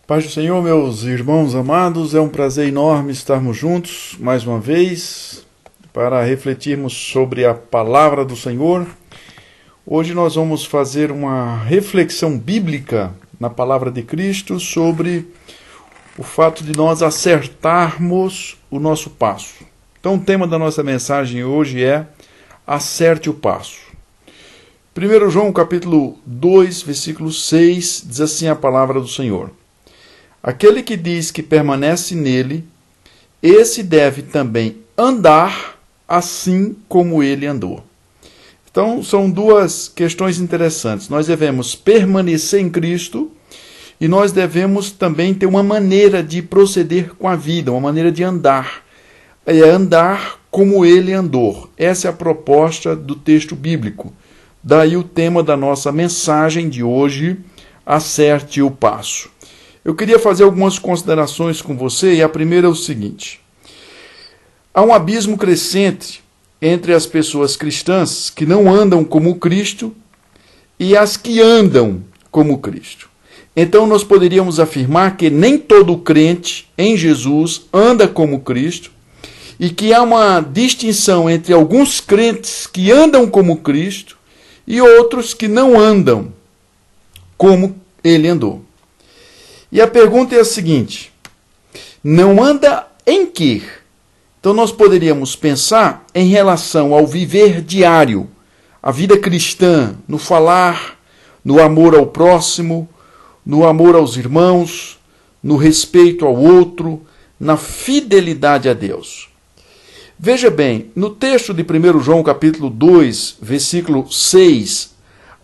Paz do Senhor, meus irmãos amados, é um prazer enorme estarmos juntos mais uma vez para refletirmos sobre a palavra do Senhor. Hoje nós vamos fazer uma reflexão bíblica na palavra de Cristo sobre o fato de nós acertarmos o nosso passo. Então o tema da nossa mensagem hoje é acerte o passo. 1 João capítulo 2, versículo 6, diz assim a palavra do Senhor. Aquele que diz que permanece nele, esse deve também andar assim como ele andou. Então, são duas questões interessantes. Nós devemos permanecer em Cristo e nós devemos também ter uma maneira de proceder com a vida, uma maneira de andar. É andar como ele andou. Essa é a proposta do texto bíblico. Daí o tema da nossa mensagem de hoje, acerte o passo. Eu queria fazer algumas considerações com você, e a primeira é o seguinte. Há um abismo crescente entre as pessoas cristãs que não andam como Cristo e as que andam como Cristo. Então nós poderíamos afirmar que nem todo crente em Jesus anda como Cristo e que há uma distinção entre alguns crentes que andam como Cristo e outros que não andam como ele andou. E a pergunta é a seguinte: não anda em quê? Então nós poderíamos pensar em relação ao viver diário, a vida cristã, no falar, no amor ao próximo, no amor aos irmãos, no respeito ao outro, na fidelidade a Deus. Veja bem, no texto de 1 João capítulo 2, versículo 6,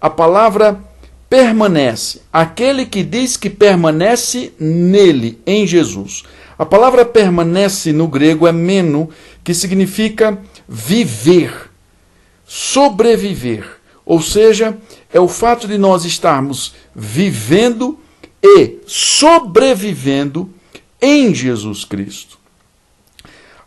a palavra permanece, aquele que diz que permanece nele, em Jesus. A palavra permanece no grego é meno, que significa viver, sobreviver. Ou seja, é o fato de nós estarmos vivendo e sobrevivendo em Jesus Cristo.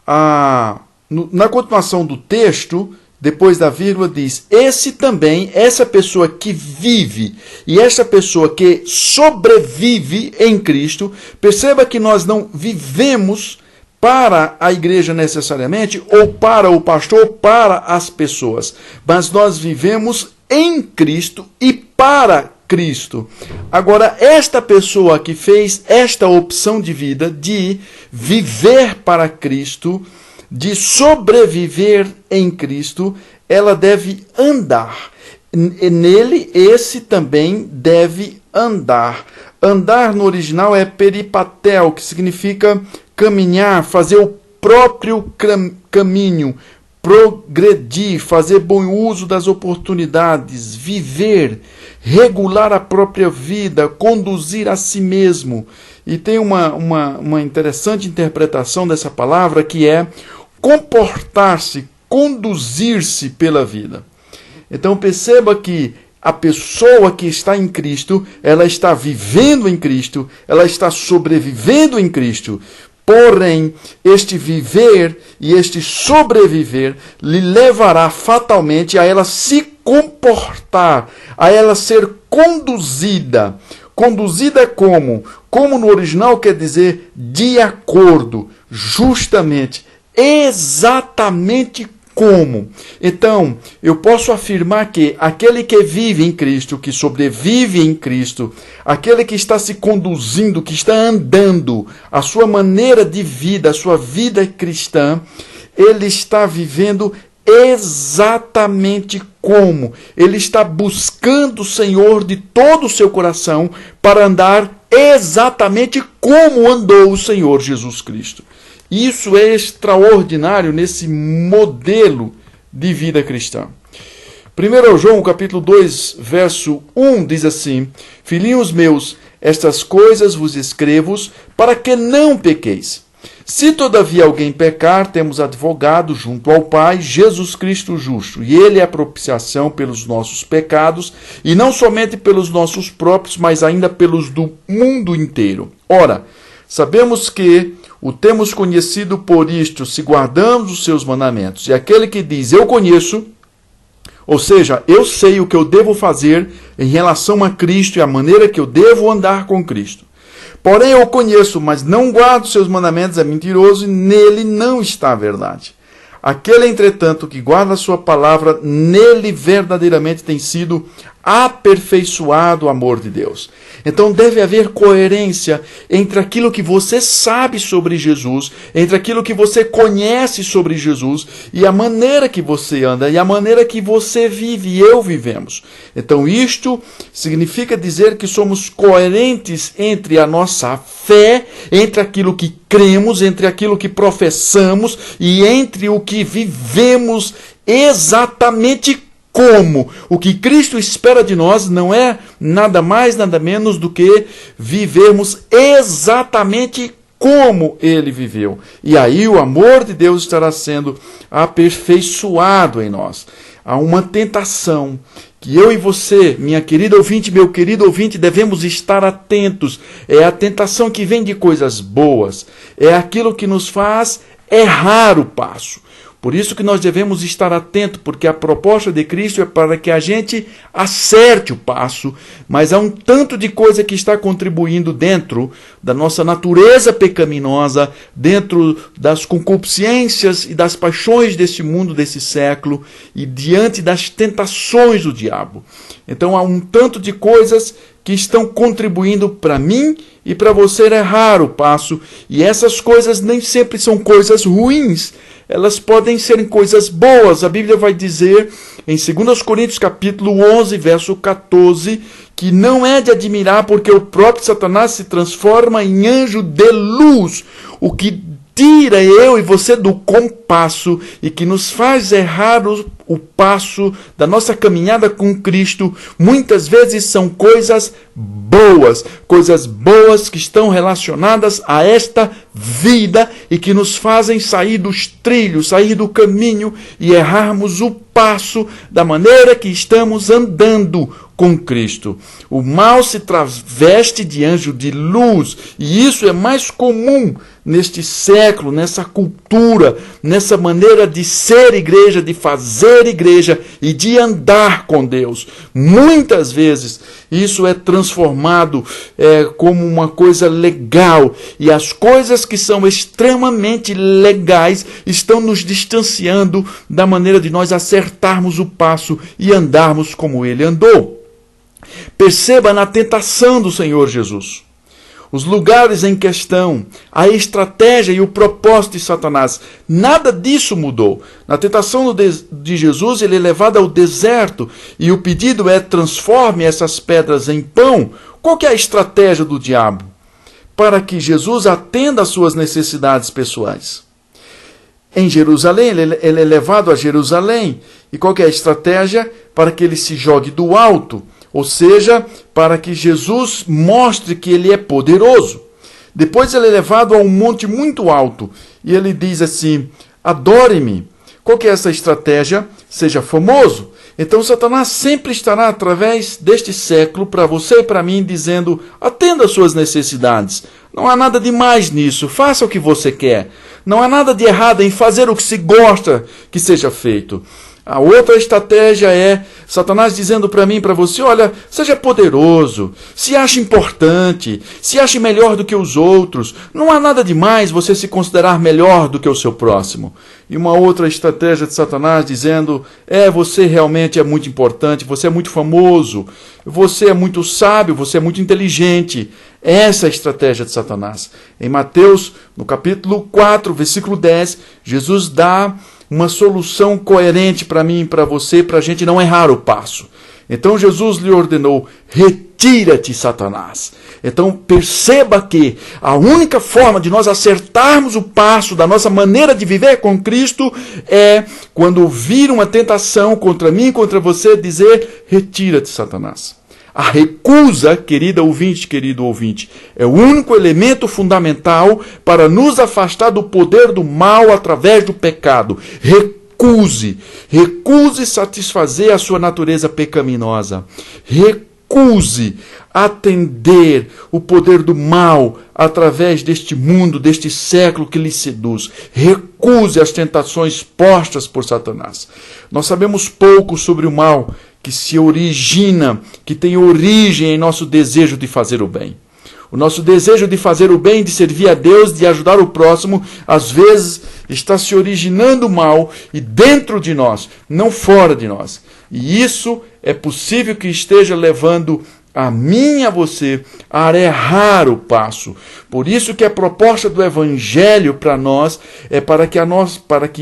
Na continuação do texto, depois da vírgula diz, esse também, essa pessoa que vive e essa pessoa que sobrevive em Cristo, perceba que nós não vivemos para a igreja necessariamente, ou para o pastor, ou para as pessoas, mas nós vivemos em Cristo e para Cristo. Agora, esta pessoa que fez esta opção de vida de viver para Cristo, de sobreviver em Cristo, ela deve andar. Nele, esse também deve andar. Andar no original é peripatel, que significa caminhar, fazer o próprio caminho, progredir, fazer bom uso das oportunidades, viver, regular a própria vida, conduzir a si mesmo. E tem uma interessante interpretação dessa palavra que é comportar-se, conduzir-se pela vida. Então perceba que a pessoa que está em Cristo, ela está vivendo em Cristo, ela está sobrevivendo em Cristo. Porém, este viver e este sobreviver lhe levará fatalmente a ela se comportar, a ela ser conduzida. Conduzida como? Como no original quer dizer de acordo, justamente, exatamente como. Então, eu posso afirmar que aquele que vive em Cristo, que sobrevive em Cristo, aquele que está se conduzindo, que está andando, a sua maneira de vida, a sua vida cristã, ele está vivendo exatamente como. Ele está buscando o Senhor de todo o seu coração para andar exatamente como andou o Senhor Jesus Cristo. Isso é extraordinário nesse modelo de vida cristã. 1 João capítulo 2, verso 1 diz assim: Filhinhos meus, estas coisas vos escrevo para que não pequeis. Se todavia alguém pecar, temos advogado junto ao Pai, Jesus Cristo justo, e ele é a propiciação pelos nossos pecados, e não somente pelos nossos próprios, mas ainda pelos do mundo inteiro. Ora, sabemos que o temos conhecido por isto, se guardamos os seus mandamentos. E aquele que diz, eu conheço, ou seja, eu sei o que eu devo fazer em relação a Cristo e a maneira que eu devo andar com Cristo. Porém eu o conheço, mas não guardo seus mandamentos, é mentiroso e nele não está a verdade. Aquele, entretanto, que guarda a sua palavra, nele verdadeiramente tem sido aperfeiçoado o amor de Deus. Então deve haver coerência entre aquilo que você sabe sobre Jesus, entre aquilo que você conhece sobre Jesus e a maneira que você anda e a maneira que você vive e eu vivemos. Então isto significa dizer que somos coerentes entre a nossa fé, entre aquilo que cremos, entre aquilo que professamos e entre o que vivemos exatamente como. O que Cristo espera de nós não é nada mais, nada menos do que vivermos exatamente como Ele viveu. E aí o amor de Deus estará sendo aperfeiçoado em nós. Há uma tentação que eu e você, minha querida ouvinte, meu querido ouvinte, devemos estar atentos. É a tentação que vem de coisas boas. É aquilo que nos faz errar o passo. Por isso que nós devemos estar atentos, porque a proposta de Cristo é para que a gente acerte o passo, mas há um tanto de coisa que está contribuindo dentro da nossa natureza pecaminosa, dentro das concupiscências e das paixões desse mundo, desse século, e diante das tentações do diabo. Então há um tanto de coisas que estão contribuindo para mim e para você errar o passo, e essas coisas nem sempre são coisas ruins. Elas podem serem coisas boas. A Bíblia vai dizer em 2 Coríntios capítulo 11, verso 14, que não é de admirar porque o próprio Satanás se transforma em anjo de luz, o que tira eu e você do compasso e que nos faz errar o passo da nossa caminhada com Cristo, muitas vezes são coisas boas que estão relacionadas a esta vida e que nos fazem sair dos trilhos, sair do caminho e errarmos o passo da maneira que estamos andando com Cristo. O mal se traveste de anjo de luz, e isso é mais comum neste século, nessa cultura, nessa maneira de ser igreja, de fazer igreja e de andar com Deus. Muitas vezes isso é transformado como uma coisa legal, e as coisas que são extremamente legais estão nos distanciando da maneira de nós acertarmos o passo e andarmos como Ele andou. Perceba na tentação do Senhor Jesus os lugares em questão, a estratégia e o propósito de Satanás. Nada disso mudou. Na tentação de Jesus, ele é levado ao deserto e o pedido é: transforme essas pedras em pão. Qual que é a estratégia do diabo? Para que Jesus atenda às suas necessidades pessoais. Em Jerusalém, ele é levado a Jerusalém. E qual que é a estratégia? Para que ele se jogue do alto. Ou seja, para que Jesus mostre que ele é poderoso. Depois ele é levado a um monte muito alto. E ele diz assim: adore-me. Qual que é essa estratégia? Seja famoso. Então Satanás sempre estará através deste século para você e para mim dizendo: atenda às suas necessidades. Não há nada de mais nisso. Faça o que você quer. Não há nada de errado em fazer o que se gosta que seja feito. A outra estratégia é Satanás dizendo para mim e para você: olha, seja poderoso, se ache importante, se ache melhor do que os outros. Não há nada demais você se considerar melhor do que o seu próximo. E uma outra estratégia de Satanás dizendo: você realmente é muito importante, você é muito famoso, você é muito sábio, você é muito inteligente. Essa é a estratégia de Satanás. Em Mateus, no capítulo 4, versículo 10, Jesus dá uma solução coerente para mim e para você, para a gente não errar o passo. Então Jesus lhe ordenou: retira-te, Satanás. Então perceba que a única forma de nós acertarmos o passo da nossa maneira de viver com Cristo é quando vir uma tentação contra mim, contra você, dizer: retira-te, Satanás. A recusa, querida ouvinte, querido ouvinte, é o único elemento fundamental para nos afastar do poder do mal através do pecado. Recuse satisfazer a sua natureza pecaminosa. Recuse atender o poder do mal através deste mundo, deste século que lhe seduz. Recuse as tentações postas por Satanás. Nós sabemos pouco sobre o mal que se origina, que tem origem em nosso desejo de fazer o bem. O nosso desejo de fazer o bem, de servir a Deus, de ajudar o próximo, às vezes está se originando mal e dentro de nós, não fora de nós. E isso é possível que esteja levando a mim e a você a errar o passo. Por isso que a proposta do Evangelho para nós é para que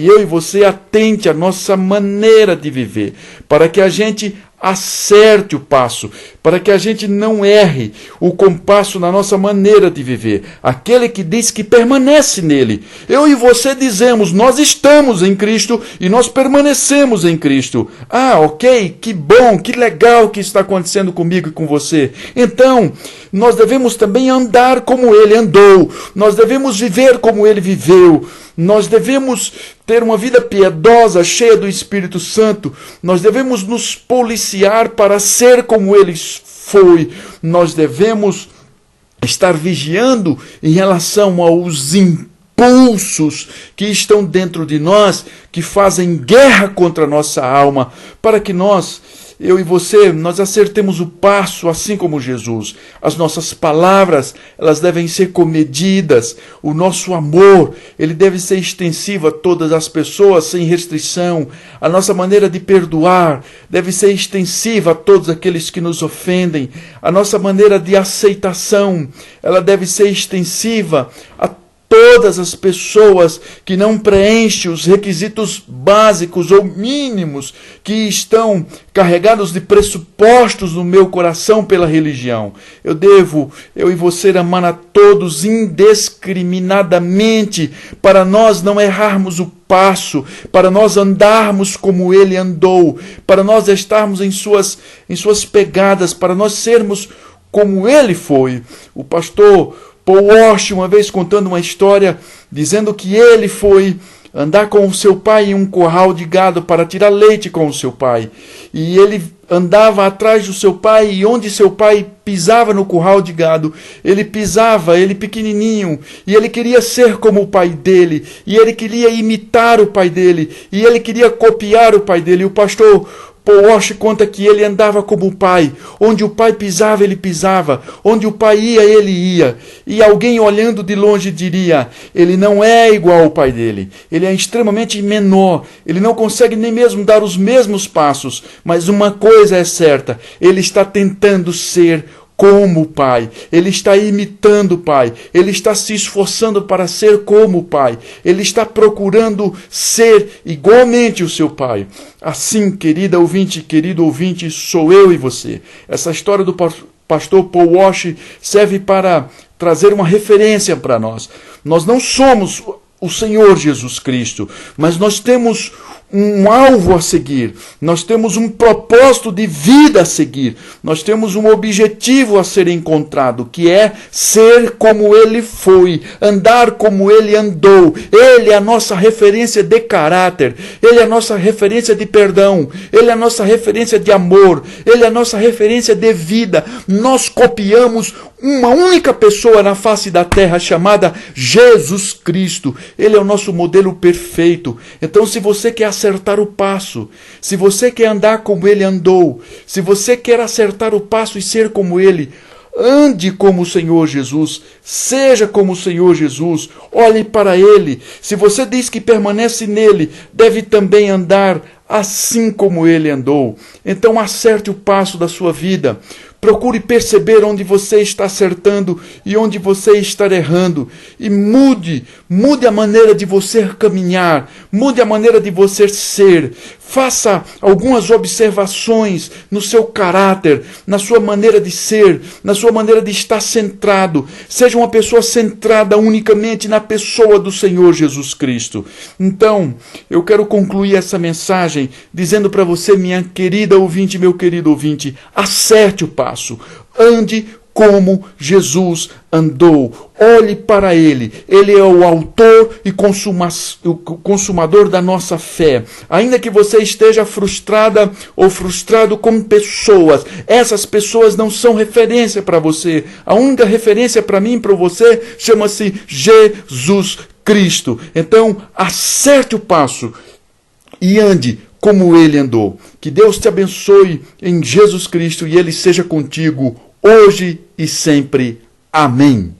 eu e você atente a nossa maneira de viver, para que a gente acerte o passo, para que a gente não erre o compasso na nossa maneira de viver. Aquele que diz que permanece nele. Eu e você dizemos, nós estamos em Cristo e nós permanecemos em Cristo. Ah, ok, que bom, que legal que está acontecendo comigo e com você. Então, nós devemos também andar como ele andou, nós devemos viver como ele viveu, nós devemos ter uma vida piedosa, cheia do Espírito Santo, nós devemos nos policiar para ser como ele foi, nós devemos estar vigiando em relação aos impulsos que estão dentro de nós, que fazem guerra contra a nossa alma, para que eu e você, nós acertemos o passo assim como Jesus. As nossas palavras, elas devem ser comedidas. O nosso amor, ele deve ser extensivo a todas as pessoas, sem restrição. A nossa maneira de perdoar deve ser extensiva a todos aqueles que nos ofendem. A nossa maneira de aceitação, ela deve ser extensiva a todas as pessoas que não preenchem os requisitos básicos ou mínimos que estão carregados de pressupostos no meu coração pela religião. Eu e você, amar a todos indiscriminadamente, para nós não errarmos o passo, para nós andarmos como ele andou, para nós estarmos em suas pegadas, para nós sermos como ele foi. O pastor Paul Washer, uma vez contando uma história, dizendo que ele foi andar com o seu pai em um curral de gado para tirar leite com o seu pai. E ele andava atrás do seu pai, e onde seu pai pisava no curral de gado, ele pisava, ele pequenininho, e ele queria ser como o pai dele, e ele queria imitar o pai dele, e ele queria copiar o pai dele. E o pastor Paul Washer conta que ele andava como o pai. Onde o pai pisava, ele pisava. Onde o pai ia, ele ia. E alguém olhando de longe diria, ele não é igual ao pai dele. Ele é extremamente menor. Ele não consegue nem mesmo dar os mesmos passos. Mas uma coisa é certa, ele está tentando ser como o pai, ele está imitando o pai, ele está se esforçando para ser como o pai, ele está procurando ser igualmente o seu pai. Assim, querido ouvinte, sou eu e você. Essa história do pastor Paul Washer serve para trazer uma referência para nós. Nós não somos o Senhor Jesus Cristo, mas nós temos um alvo a seguir, nós temos um propósito de vida a seguir, nós temos um objetivo a ser encontrado, que é ser como ele foi, andar como ele andou. Ele é a nossa referência de caráter, ele é a nossa referência de perdão, ele é a nossa referência de amor, ele é a nossa referência de vida. Nós copiamos uma única pessoa na face da terra chamada Jesus Cristo. Ele é o nosso modelo perfeito. Então, se você quer acertar o passo, se você quer andar como ele andou, se você quer acertar o passo e ser como ele, ande como o Senhor Jesus, seja como o Senhor Jesus, olhe para ele. Se você diz que permanece nele, deve também andar assim como ele andou. Então acerte o passo da sua vida. Procure perceber onde você está acertando e onde você está errando. E mude a maneira de você caminhar, mude a maneira de você ser. Faça algumas observações no seu caráter, na sua maneira de ser, na sua maneira de estar centrado. Seja uma pessoa centrada unicamente na pessoa do Senhor Jesus Cristo. Então, eu quero concluir essa mensagem dizendo para você, minha querida ouvinte, meu querido ouvinte, acerte o passo, ande como Jesus andou. Olhe para ele. Ele é o autor e consumador da nossa fé. Ainda que você esteja frustrada ou frustrado com pessoas, essas pessoas não são referência para você. A única referência para mim e para você chama-se Jesus Cristo. Então, acerte o passo e ande como ele andou. Que Deus te abençoe em Jesus Cristo e ele seja contigo hoje e sempre. Amém.